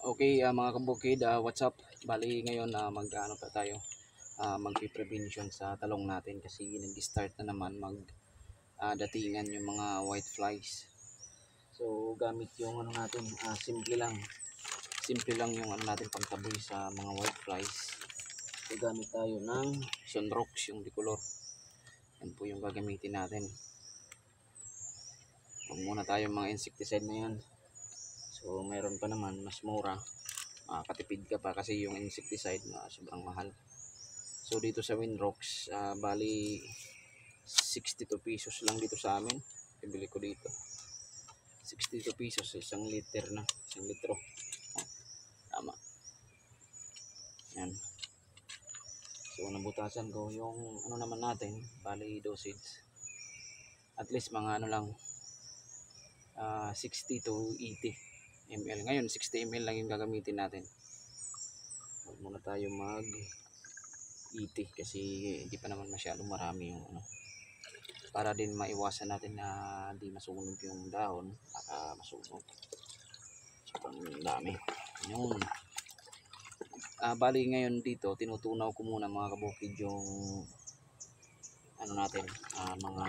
Okay, mga kabukid, what's up? Bali ngayon mag-ano pa tayo, magpi-prevention sa talong natin kasi nag-start na naman datingan yung mga white flies. So gamit yung ano natin, simple lang yung ano natin pagtaboy sa mga white flies. So gamit tayo ng Sunrox, yung Dicolor. Yan po yung gagamitin natin. Huwag muna tayo mga insecticide na yan. So meron pa naman mas mura, katipid ka pa kasi yung insecticide sobrang mahal. So dito sa Winrox, bali 62 pesos lang dito sa amin. Ibili ko dito 62 pesos, isang litro. Tama yan. So nabutasan ko yung ano naman natin, bali dosage at least mga ano lang, 60 to 80 ml. Ngayon 60 ml lang yung gagamitin natin. Huwag muna tayo mag 80 kasi hindi pa naman masyadong marami yung ano, para din maiwasan natin na di masunog yung dahon. Baka masunog, sobrang dami yun. Bali ngayon dito tinutunaw ko muna mga kabukid yung ano natin, mga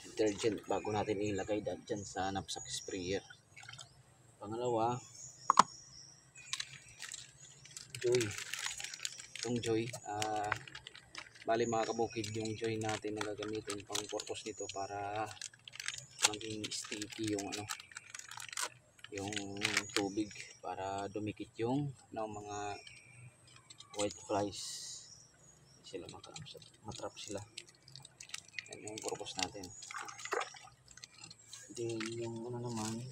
detergent bago natin ilagay dyan sa knapsack sprayer. Pangalawa, Joy, bali mga kabukid, yung Joy natin na gagamitin pang purpose nito para maging sticky yung ano, yung tubig, para dumikit yung mga white flies, sila matrap sila. Yan yung purpose natin. Then yung ano naman,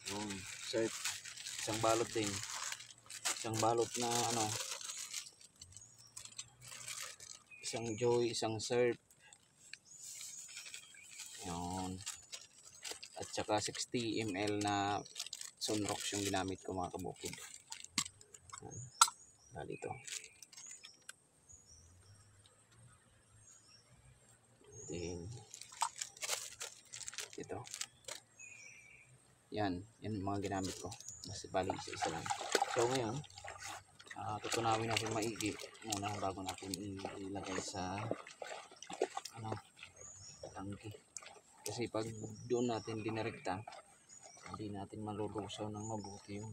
yung surf, isang balot na ano, isang Joy, isang surf, yun. At saka 60 ml na Sunrox yung ginamit ko mga kabukid. Dito. Then ito. Yan mga ginamit ko. Mas bali isa lang. So ngayon, tutunawin natin maigi muna bago natin ilagay sa ano, tangke. Kasi pag doon natin dinirekta, hindi natin malulusaw ng mabuti yun.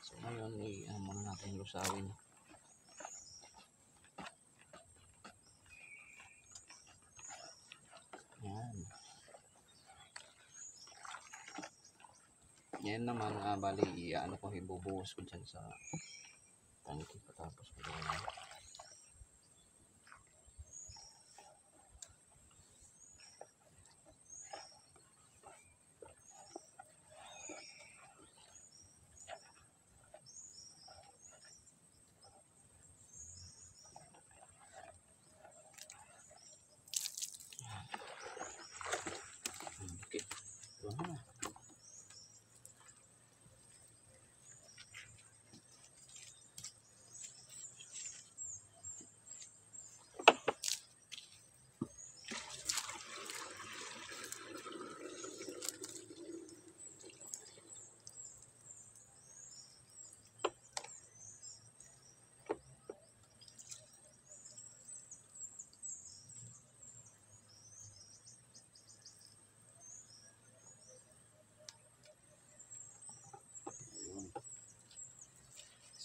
So ngayon, muna natin lusawin. Yan naman, bali ano ko, ibubuhos ko dyan sa tangke patapos ko dyan. Okay. Ito na.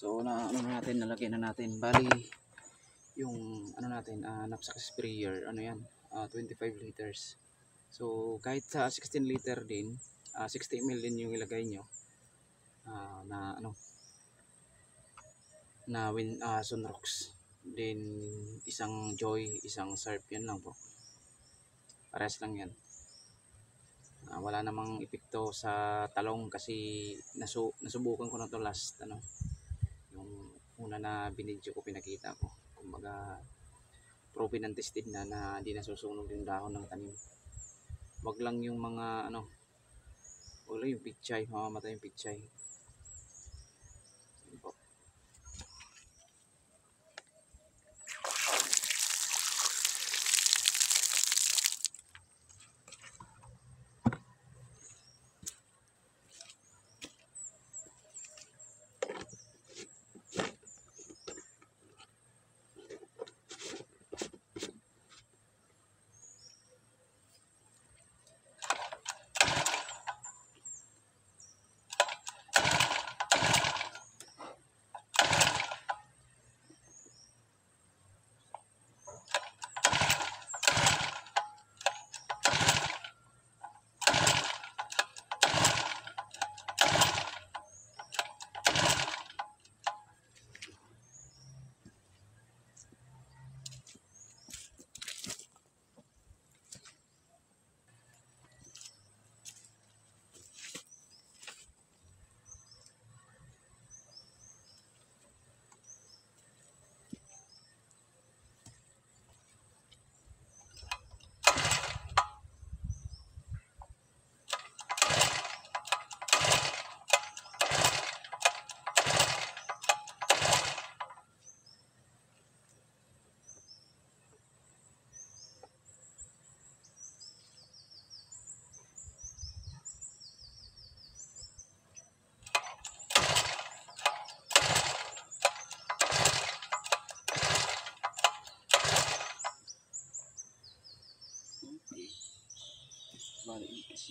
So nalagay na natin, bali yung ano natin, knapsack sprayer, ano yan, 25 liters. So kahit sa 16 liter din, 60 ml din yung ilagay nyo, na ano, na Sunrox, din isang Joy, isang Surf, yan lang po, pares lang yan. Wala namang epekto sa talong kasi nasubukan ko na to last ano, yung una na binidyo ko, pinakita ko, kumbaga proven and tested na hindi nasusunog yung dahon ng tanim. Wag lang yung mga ano, wag lang yung pichay, mamamatay yung pichay.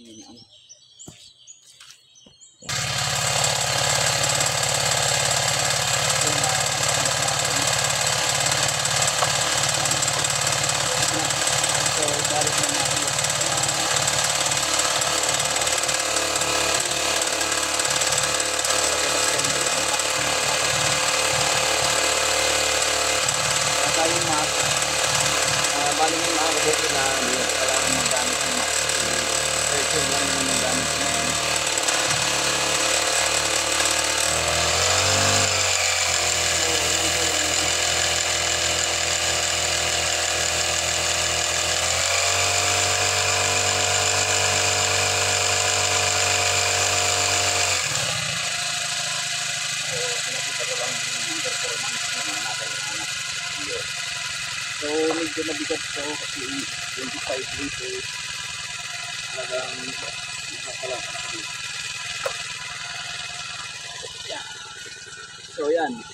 So, balik na natin. Tayong mask, bali yung mga kapatid na hindi na kailangan magamit ng mask. Virtual lang yung magamit na yan. So, medyo mabigat ito kasi 25 liters. Talagang nakakalang. Yan. So, yan.